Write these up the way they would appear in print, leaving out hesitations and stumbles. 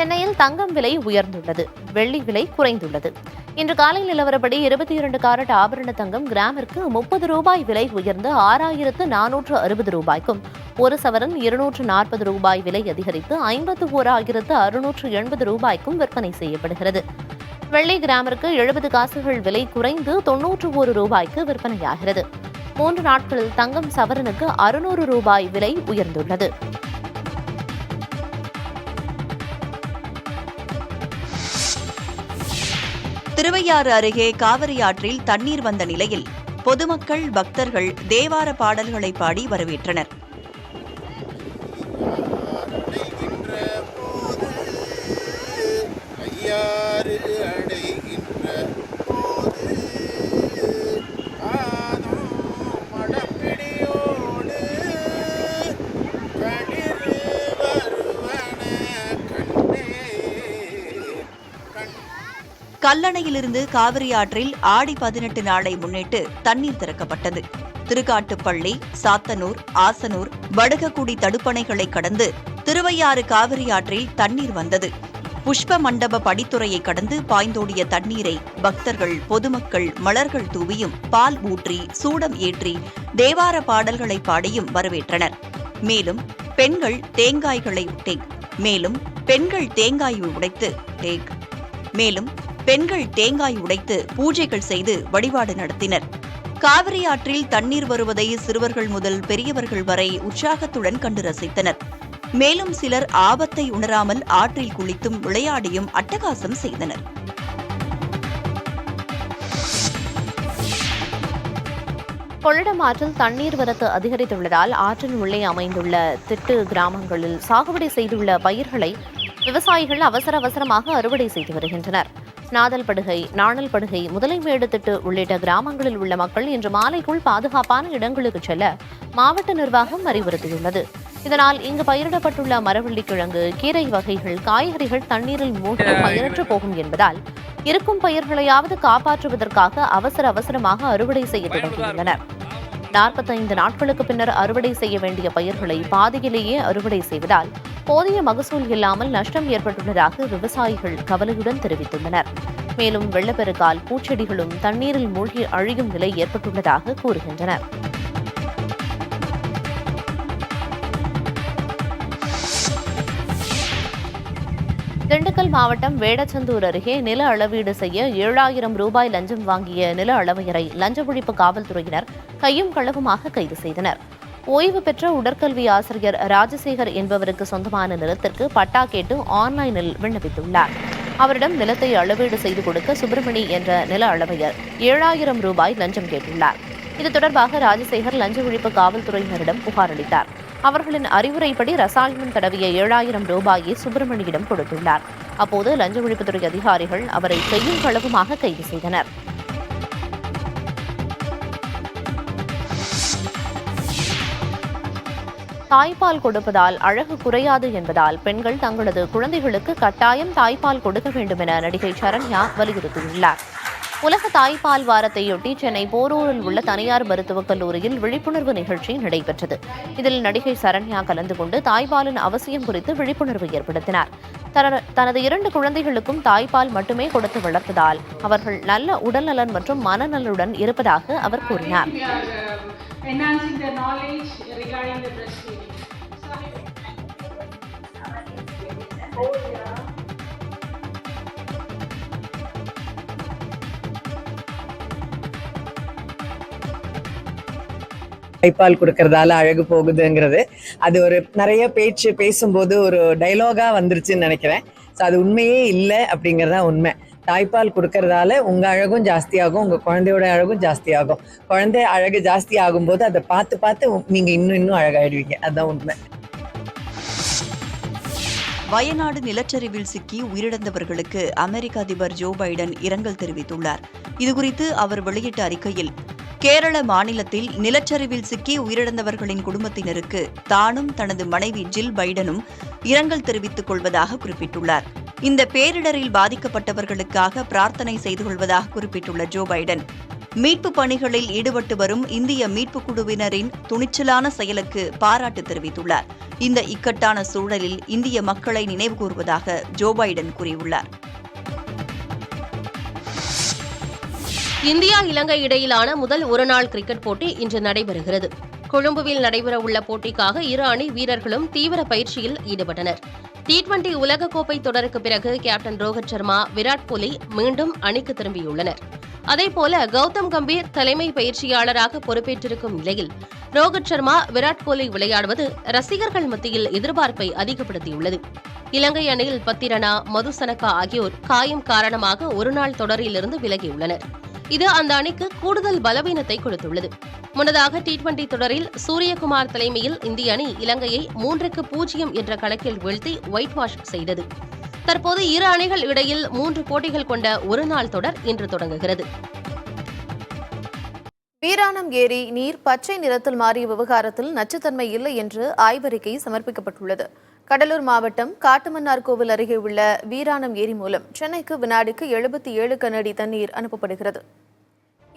சென்னையில் தங்கம் விலை உயர்ந்துள்ளது, வெள்ளி விலை குறைந்துள்ளது. இன்று காலை நிலவரப்படி 22 காரட் ஆபரண தங்கம் கிராமிற்கு 30 ரூபாய் விலை உயர்ந்து 6460 ரூபாய்க்கும், ஒரு சவரன் 240 ரூபாய் விலை அதிகரித்து 51,680 ரூபாய்க்கும் விற்பனை செய்யப்படுகிறது. வெள்ளி கிராமிற்கு 70 காசுகள் விலை குறைந்து 91 ரூபாய்க்கு விற்பனையாகிறது. 3 நாட்களில் தங்கம் சவரனுக்கு 600 ரூபாய் விலை உயர்ந்துள்ளது. திருவையாறு அருகே காவிரி ஆற்றில் தண்ணீர் வந்த நிலையில் பொதுமக்கள், பக்தர்கள் தேவார பாடல்களை பாடி வரவேற்றனர். கல்லணையிலிருந்து காவிரி ஆற்றில் ஆடி 18 நாளை முன்னிட்டு தண்ணீர் திறக்கப்பட்டது. திருக்காட்டுப்பள்ளி, சாத்தனூர், ஆசனூர், வடுகக்குடி தடுப்பணைகளை கடந்து திருவையாறு காவிரி ஆற்றில் தண்ணீர் வந்தது. புஷ்ப மண்டப படித்துறையை கடந்து பாய்ந்தோடிய தண்ணீரை பக்தர்கள், பொதுமக்கள் மலர்கள் தூவியும், பால் ஊற்றி, சூடம் ஏற்றி, தேவார பாடல்களை பாடியும் வரவேற்றனர். மேலும் பெண்கள் தேங்காய்களை உடைத்து பூஜைகள் செய்து வழிபாடு நடத்தினர். காவிரி ஆற்றில் தண்ணீர் வருவதை சிறுவர்கள் முதல் பெரியவர்கள் வரை உற்சாகத்துடன் கண்டு ரசித்தனர். மேலும் சிலர் ஆபத்தை உணராமல் ஆற்றில் குளித்தும் விளையாடியும் அட்டகாசம் செய்தனர். கொள்ளிடம் ஆற்றில் தண்ணீர் வரத்து அதிகரித்துள்ளதால் ஆற்றின் உள்ளே அமைந்துள்ள திட்டு கிராமங்களில் சாகுபடி செய்துள்ள பயிர்களை விவசாயிகள் அவசரமாக அறுவடை செய்து வருகின்றனர். நாதல்படுகை, நாணல்படுகை, முதலைமேடு திட்டு உள்ளிட்ட கிராமங்களில் உள்ள மக்கள் இன்று மாலைக்குள் பாதுகாப்பான இடங்களுக்கு செல்ல மாவட்ட நிர்வாகம் அறிவுறுத்தியுள்ளது. இதனால் இங்கு பயிரிடப்பட்டுள்ள மரவள்ளிக்கிழங்கு, கீரை வகைகள், காய்கறிகள் தண்ணீரில் மூழ்கி பயனற்று போகும் என்பதால் இருக்கும் பயிர்களையாவது காப்பாற்றுவதற்காக அவசரமாக அறுவடை செய்ய தொடங்கியுள்ளனர். 45 நாட்களுக்கு பின்னர் அறுவடை செய்ய வேண்டிய பயிர்களை பாதியிலேயே அறுவடை செய்வதால் போதிய மகசூல் இல்லாமல் நஷ்டம் ஏற்பட்டுள்ளதாக விவசாயிகள் கவலையுடன் தெரிவித்துள்ளனர். மேலும் வெள்ளப்பெருக்கால் பூச்செடிகளும் தண்ணீரில் மூழ்கி அழியும் நிலை ஏற்பட்டுள்ளதாக கூறுகின்றனர். திண்டுக்கல் மாவட்டம் வேடச்சந்தூர் அருகே நில அளவீடு செய்ய 7000 ரூபாய் லஞ்சம் வாங்கிய நில அளவையரை லஞ்ச ஒழிப்பு காவல்துறையினர் கையும் களவுமாக கைது செய்தனர். ஓய்வு பெற்ற உடற்கல்வி ஆசிரியர் ராஜசேகர் என்பவருக்கு சொந்தமான நிலத்திற்கு பட்டா கேட்டு ஆன்லைனில் விண்ணப்பித்துள்ளார். அவரிடம் நிலத்தை அளவீடு செய்து கொடுக்க சுப்பிரமணி என்ற நில அளவையர் 7000 ரூபாய் லஞ்சம் கேட்டுள்ளார். இது தொடர்பாக ராஜசேகர் லஞ்ச ஒழிப்பு காவல்துறையினரிடம் புகார் அளித்தார். அவர்களின் அறிவுரைப்படி ரசாயனம் தடவிய 7000 ரூபாயை சுப்பிரமணியிடம் கொடுத்துள்ளார். அப்போது லஞ்ச ஒழிப்புத்துறை அதிகாரிகள் அவரை கையும் களவுமாக கைது செய்தனர். தாய்ப்பால் கொடுப்பதால் அழகு குறையாது என்பதால் பெண்கள் தங்களது குழந்தைகளுக்கு கட்டாயம் தாய்ப்பால் கொடுக்க வேண்டும் என நடிகை சரண்யா வலியுறுத்தியுள்ளார். உலக தாய்ப்பால் வாரத்தையொட்டி சென்னை போரூரில் உள்ள தனியார் மருத்துவக் கல்லூரியில் விழிப்புணர்வு நிகழ்ச்சி நடைபெற்றது. இதில் நடிகை சரண்யா கலந்து கொண்டு தாய்ப்பாலின் அவசியம் குறித்து விழிப்புணர்வு ஏற்படுத்தினார். தனது 2 குழந்தைகளுக்கும் தாய்ப்பால் மட்டுமே கொடுத்து வளர்ப்பதால் அவர்கள் நல்ல உடல்நலன் மற்றும் மனநலனுடன் இருப்பதாக அவர் கூறினார். தாய்ப்பால் கொடுக்கறதால அழகு போகுதுங்கிறது அது ஒரு நிறைய பேசும்போது ஒரு டைலாகா வந்துருச்சுன்னு நினைக்கிறேன். ஸோ அது உண்மையே இல்லை அப்படிங்கிறதா உண்மை. தாய்ப்பால் கொடுக்கறதால உங்க அழகும் ஜாஸ்தியாகும், உங்க குழந்தையோட அழகும் ஜாஸ்தியாகும். குழந்தை அழகு ஜாஸ்தி ஆகும்போது அதை பார்த்து நீங்க இன்னும் அழகாயிடுவீங்க. அதுதான் உண்மை. வயநாடு நிலச்சரிவில் சிக்கி உயிரிழந்தவர்களுக்கு அமெரிக்க அதிபர் ஜோ பைடன் இரங்கல் தெரிவித்துள்ளார். இதுகுறித்து அவர் வெளியிட்ட அறிக்கையில், கேரள மாநிலத்தில் நிலச்சரிவில் சிக்கி உயிரிழந்தவர்களின் குடும்பத்தினருக்கு தானும் தனது மனைவி ஜில் பைடனும் இரங்கல் தெரிவித்துக் கொள்வதாக குறிப்பிட்டுள்ளார். இந்த பேரிடரில் பாதிக்கப்பட்டவர்களுக்காக பிரார்த்தனை செய்து கொள்வதாக குறிப்பிட்டுள்ள ஜோ பைடன், மீட்புப் பணிகளில் ஈடுபட்டு வரும் இந்திய மீட்புக் குழுவினரின் துணிச்சலான செயலுக்கு பாராட்டு தெரிவித்துள்ளார். இந்த இக்கட்டான சூழலில் இந்திய மக்களை நினைவுகூர்வதாக ஜோ பைடன் கூறியுள்ளார். இந்தியா இலங்கை இடையிலான முதல் ஒருநாள் கிரிக்கெட் போட்டி இன்று நடைபெறுகிறது. கொழும்புவில் நடைபெறவுள்ள போட்டிக்காக இரு அணி வீரர்களும் தீவிர பயிற்சியில் ஈடுபட்டனர். T20 உலகக்கோப்பை தொடருக்கு பிறகு கேப்டன் ரோஹித் சர்மா, விராட் கோலி மீண்டும் அணிக்கு திரும்பியுள்ளனர். அதேபோல கௌதம் கம்பீர் தலைமை பயிற்சியாளராக பொறுப்பேற்றிருக்கும் நிலையில் ரோஹித் சர்மா, விராட் கோலி விளையாடுவது ரசிகர்கள் மத்தியில் எதிர்பார்ப்பை அதிகப்படுத்தியுள்ளது. இலங்கை அணியில் பத்திரனா, மதுசனகா ஆகியோர் காயம் காரணமாக ஒருநாள் தொடரிலிருந்து விலகியுள்ளனர். இது அந்த அணிக்கு கூடுதல் பலவீனத்தை கொடுத்துள்ளது. முன்னதாக T20 தொடரில் சூரியகுமார் தலைமையில் இந்திய அணி இலங்கையை 3-0 என்ற கணக்கில் வீழ்த்தி ஒயிட் வாஷ் செய்தது. தற்போது இரு அணிகள் இடையில் 3 போட்டிகள் கொண்ட ஒருநாள் தொடர் இன்று தொடங்குகிறது. வீராணம் ஏரி நீர் பச்சை நிறத்தில் மாறிய விவகாரத்தில் நச்சுத்தன்மை இல்லை என்று ஆய்வறிக்கை சமர்ப்பிக்கப்பட்டுள்ளது. கடலூர் மாவட்டம் காட்டுமன்னார்கோவில் அருகே உள்ள வீராணம் ஏரி மூலம் சென்னைக்கு வினாடிக்கு 77 கனஅடி தண்ணீர் அனுப்பப்படுகிறது.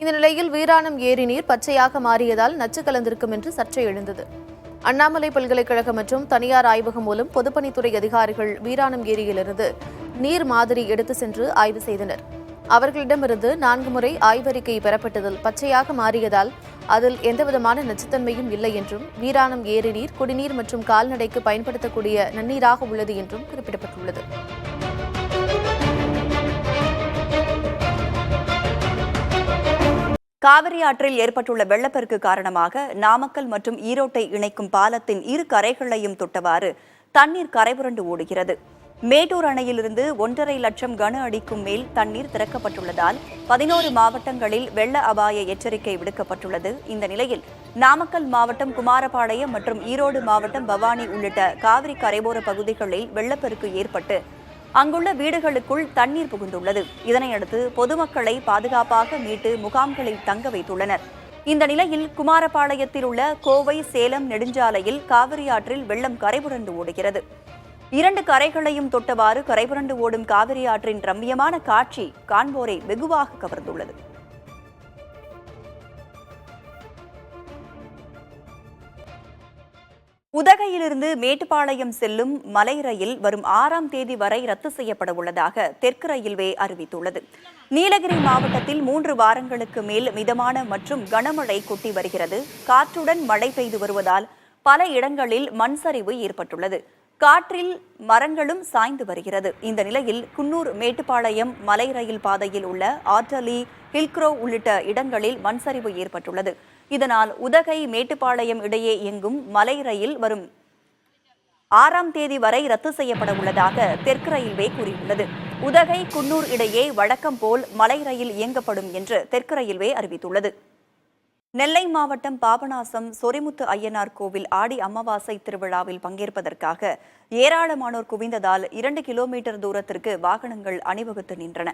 இந்த நிலையில் வீராணம் ஏரி நீர் பச்சையாக மாறியதால் நச்சு கலந்திருக்கும் என்று சர்ச்சை எழுந்தது. அண்ணாமலை பல்கலைக்கழகம் மற்றும் தனியார் ஆய்வகம் மூலம் பொதுப்பணித்துறை அதிகாரிகள் வீராணம் ஏரியிலிருந்து நீர் மாதிரி எடுத்து சென்று ஆய்வு செய்தனர். அவர்களிடமிருந்து 4 முறை ஆய்வறிக்கை பெறப்பட்டதில் பச்சையாக மாறியதால் அதில் எந்தவிதமான நச்சுத்தன்மையும் இல்லை என்றும், வீராணம் ஏரி நீர் குடிநீர் மற்றும் கால்நடைக்கு பயன்படுத்தக்கூடிய நன்னீராக உள்ளது என்றும் குறிப்பிடப்பட்டுள்ளது. காவிரி ஆற்றில் ஏற்பட்டுள்ள வெள்ளப்பெருக்கு காரணமாக நாமக்கல் மற்றும் ஈரோட்டை இணைக்கும் பாலத்தின் இரு கரைகளையும் தொட்டவாறு தண்ணீர் கரைபுரண்டு ஓடுகிறது. மேட்டூர் அணையிலிருந்து 1.5 லட்சம் கன அடிக்கும் மேல் தண்ணீர் திறக்கப்பட்டுள்ளதால் 11 மாவட்டங்களில் வெள்ள அபாய எச்சரிக்கை விடுக்கப்பட்டுள்ளது. இந்த நிலையில் நாமக்கல் மாவட்டம் குமாரபாளையம் மற்றும் ஈரோடு மாவட்டம் பவானி உள்ளிட்ட காவிரி கரையோர பகுதிகளில் வெள்ளப்பெருக்கு ஏற்பட்டு அங்குள்ள வீடுகளுக்குள் தண்ணீர் புகுந்துள்ளது. இதனையடுத்து பொதுமக்களை பாதுகாப்பாக மீட்டு முகாம்களில் தங்க வைத்துள்ளனர். இந்த நிலையில் குமாரபாளையத்தில் உள்ள கோவை சேலம் நெடுஞ்சாலையில் காவிரி ஆற்றில் வெள்ளம் கரைபுரண்டு ஓடுகிறது. 2 கரைகளையும் தொட்டவாறு கரைபுரண்டு ஓடும் காவிரி ஆற்றின் ரம்மியமான காட்சி காண்போரை வெகுவாக கவர்ந்துள்ளது. உதகையிலிருந்து மேட்டுப்பாளையம் செல்லும் மலை ரயில் வரும் 6ஆம் தேதி வரை ரத்து செய்யப்பட உள்ளதாக தெற்கு ரயில்வே அறிவித்துள்ளது. நீலகிரி மாவட்டத்தில் 3 வாரங்களுக்கு மேல் மிதமான மற்றும் கனமழை கொட்டி வருகிறது. காற்றுடன் மழை பெய்து வருவதால் பல இடங்களில் மண் சரிவு ஏற்பட்டுள்ளது. காற்றில் மரங்களும் சாய்ந்து வருகிறது. இந்த நிலையில் குன்னூர் மேட்டுப்பாளையம் மலை ரயில் பாதையில் உள்ள ஆர்டலி, ஹில்க்ரோ உள்ளிட்ட இடங்களில் மண் சரிவு ஏற்பட்டுள்ளது. இதனால் உதகை மேட்டுப்பாளையம் இடையே இயங்கும் மலை ரயில் வரும் 6ஆம் தேதி வரை ரத்து செய்யப்பட உள்ளதாக தெற்கு ரயில்வே கூறியுள்ளது. உதகை குன்னூர் இடையே வழக்கம் போல் மலை ரயில் இயங்கப்படும் என்று தெற்கு ரயில்வே அறிவித்துள்ளது. நெல்லை மாவட்டம் பாபநாசம் சொரிமுத்து ஐயனார் கோவில் ஆடி அமாவாசை திருவிழாவில் பங்கேற்பதற்காக ஏராளமானோர் குவிந்ததால் 2 கிலோமீட்டர் தூரத்திற்கு வாகனங்கள் அணிவகுத்து நின்றன.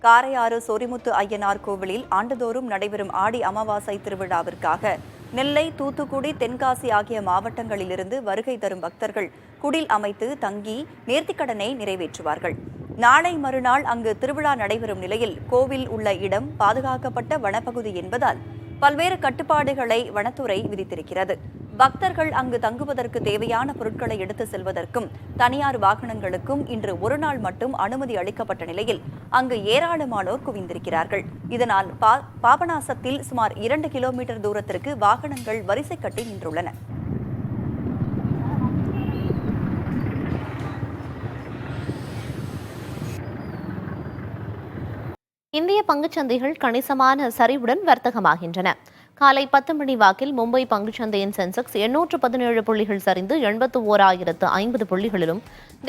காரையாறு சொரிமுத்து ஐயனார் கோவிலில் ஆண்டுதோறும் நடைபெறும் ஆடி அமாவாசை திருவிழாவிற்காக நெல்லை, தூத்துக்குடி, தென்காசி ஆகிய மாவட்டங்களிலிருந்து வருகை தரும் பக்தர்கள் குடில் அமைத்து தங்கி நேர்த்திக்கடனை நிறைவேற்றுவார்கள். நாளை மறுநாள் அங்கு திருவிழா நடைபெறும் நிலையில் கோவில் உள்ள இடம் பாதுகாக்கப்பட்ட வனப்பகுதி என்பதால் பல்வேறு கட்டுப்பாடுகளை வனத்துறை விதித்திருக்கிறது. பக்தர்கள் அங்கு தங்குவதற்கு தேவையான பொருட்களை எடுத்து செல்வதற்கும் தனியார் வாகனங்களுக்கும் இன்று ஒரு நாள் மட்டும் அனுமதி அளிக்கப்பட்ட நிலையில் அங்கு ஏராளமானோர் குவிந்திருக்கிறார்கள். இதனால் பாபநாசத்தில் சுமார் 2 கிலோமீட்டர் தூரத்திற்கு வாகனங்கள் வரிசை கட்டி நின்றுள்ளன. இந்திய பங்குச்சந்தைகள் கணிசமான சரிவுடன் வர்த்தகமாகின்றன. காலை 10 மணி வாக்கில் மும்பை பங்குச்சந்தையின் சென்செக்ஸ் 817 புள்ளிகள் சரிந்து 81,050 புள்ளிகளிலும்,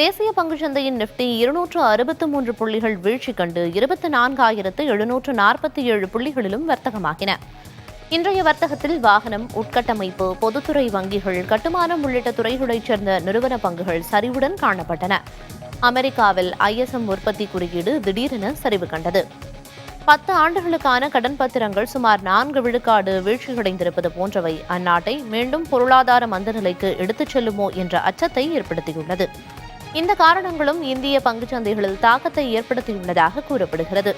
தேசிய பங்குச்சந்தையின் நிப்டி 263 புள்ளிகள் வீழ்ச்சி கண்டு 24,747 புள்ளிகளிலும் வர்த்தகமாகின. இன்றைய வர்த்தகத்தில் வாகனம், உட்கட்டமைப்பு, பொதுத்துறை வங்கிகள், கட்டுமானம் உள்ளிட்ட துறைகளைச் சேர்ந்த நிறுவன பங்குகள் சரிவுடன் காணப்பட்டன. அமெரிக்காவில் ISM உற்பத்தி குறியீடு திடீரென சரிவு கண்டது. 10 ஆண்டுகளுக்கான கடன் பத்திரங்கள் சுமார் 4 விழுக்காடு வீழ்ச்சியடைந்திருப்பது போன்றவை அந்நாட்டை மீண்டும் பொருளாதார மந்த நிலைக்கு எடுத்துச் செல்லுமோ என்ற அச்சத்தை ஏற்படுத்தியுள்ளது. இந்த காரணங்களும் இந்திய பங்குச்சந்தைகளில் தாக்கத்தை ஏற்படுத்தியுள்ளதாக கூறப்படுகிறது.